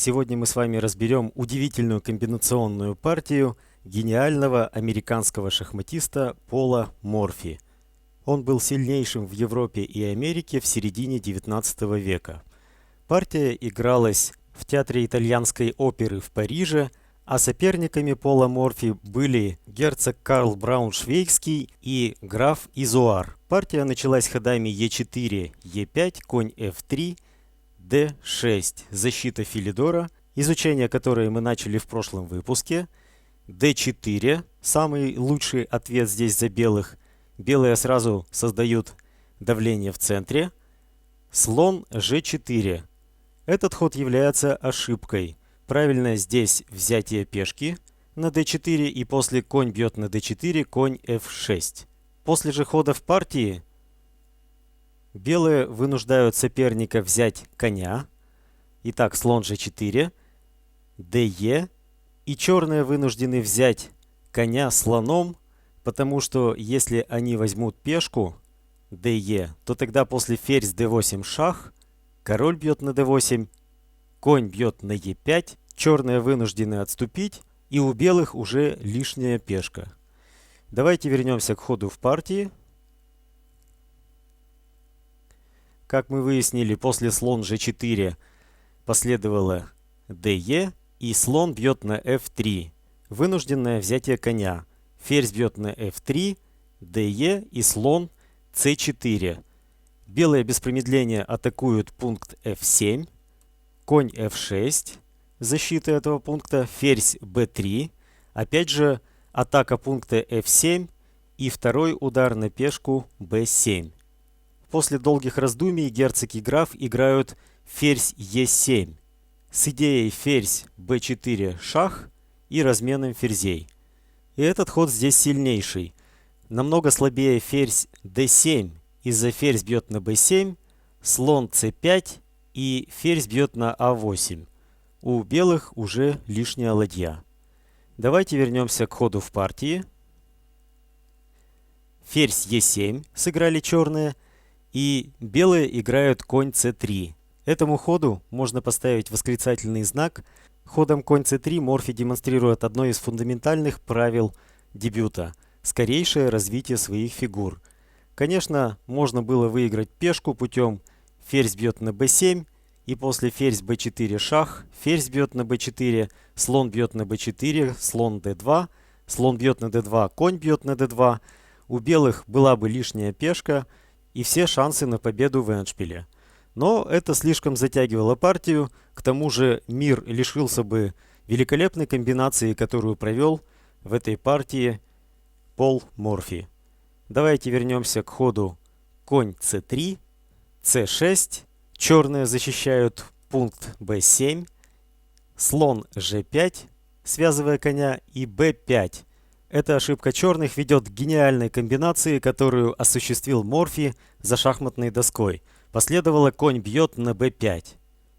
Сегодня мы с вами разберем удивительную комбинационную партию гениального американского шахматиста Пола Морфи. Он был сильнейшим в Европе и Америке в середине XIX века. Партия игралась в Театре итальянской оперы в Париже, а соперниками Пола Морфи были герцог Карл Брауншвейгский и граф Изуар. Партия началась ходами Е4, Е5, конь F3, D6, защита Филидора, изучение которой мы начали в прошлом выпуске. D4, самый лучший ответ здесь за белых. Белые сразу создают давление в центре. Слон G4. Этот ход является ошибкой. Правильно здесь взятие пешки на D4 и после конь бьет на D4, конь F6. После же хода в партии белые вынуждают соперника взять коня. Итак, слон G4, DE. И черные вынуждены взять коня слоном, потому что если они возьмут пешку DE, то тогда после ферзь D8 шах, король бьет на D8, конь бьет на E5, черные вынуждены отступить, и у белых уже лишняя пешка. Давайте вернемся к ходу в партии. Как мы выяснили, после слон G4 последовало DE, и слон бьет на F3. Вынужденное взятие коня. Ферзь бьет на F3, DE и слон C4. Белые без промедления атакуют пункт F7, конь F6, защита этого пункта, ферзь B3. Опять же, атака пункта F7 и второй удар на пешку B7. После долгих раздумий герцог и граф играют ферзь Е7 с идеей ферзь b4 шах и разменом ферзей. И этот ход здесь сильнейший. Намного слабее ферзь d7 из-за ферзь бьет на b7, слон c5 и ферзь бьет на a8. У белых уже лишняя ладья. Давайте вернемся к ходу в партии. Ферзь e7 сыграли черные. И белые играют конь c3. Этому ходу можно поставить восклицательный знак. Ходом конь c3 Морфи демонстрирует одно из фундаментальных правил дебюта – скорейшее развитие своих фигур. Конечно, можно было выиграть пешку путем ферзь бьет на b7, и после ферзь b4 шах, ферзь бьет на b4, слон бьет на b4, слон d2, слон бьет на d2, конь бьет на d2. У белых была бы лишняя пешка и все шансы на победу в эндшпиле. Но это слишком затягивало партию, к тому же мир лишился бы великолепной комбинации, которую провел в этой партии Пол Морфи. Давайте вернемся к ходу конь c3, c6, черные защищают пункт b7, слон g5, связывая коня, и b5. Эта ошибка черных ведет к гениальной комбинации, которую осуществил Морфи за шахматной доской. Последовало конь бьет на b5.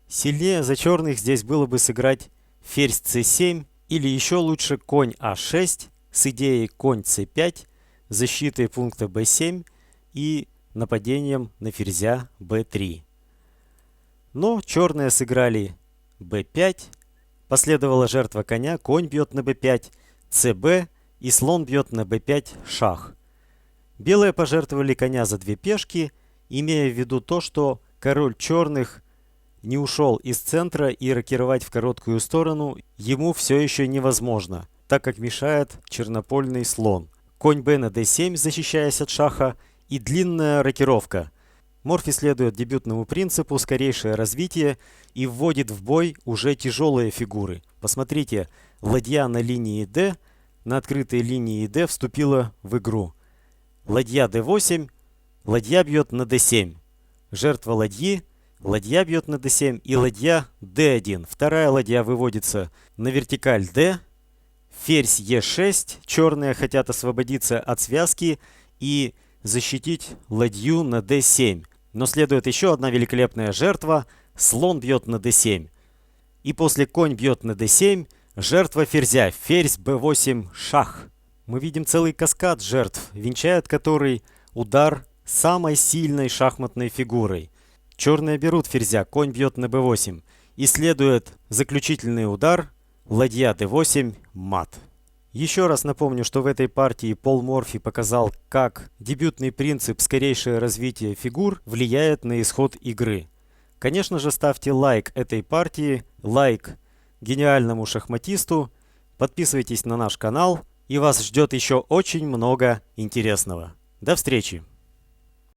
Сильнее за черных здесь было бы сыграть ферзь c7 или еще лучше конь a6 с идеей конь c5, защитой пункта b7 и нападением на ферзя b3. Но черные сыграли b5, последовала жертва коня, конь бьет на b5, cb, и слон бьет на b5 шах. Белые пожертвовали коня за две пешки, имея в виду то, что король черных не ушел из центра и рокировать в короткую сторону ему все еще невозможно, так как мешает чернопольный слон. Конь b на d7, защищаясь от шаха, и длинная рокировка. Морфи следует дебютному принципу скорейшее развитие и вводит в бой уже тяжелые фигуры. Посмотрите, ладья на линии d на открытой линии d вступила в игру. Ладья d8, ладья бьет на d7. Жертва ладьи, ладья бьет на d7 и ладья d1. Вторая ладья выводится на вертикаль d. Ферзь e6. Черные хотят освободиться от связки и защитить ладью на d7. Но следует еще одна великолепная жертва. Слон бьет на d7. И после конь бьет на d7. Жертва ферзя, ферзь b8 шах. Мы видим целый каскад жертв, венчает который удар самой сильной шахматной фигурой. Черные берут ферзя, конь бьет на b8. И следует заключительный удар, ладья d8, мат. Еще раз напомню, что в этой партии Пол Морфи показал, как дебютный принцип «скорейшее развитие фигур» влияет на исход игры. Конечно же, ставьте лайк этой партии, лайк гениальному шахматисту, подписывайтесь на наш канал, и вас ждет еще очень много интересного. До встречи!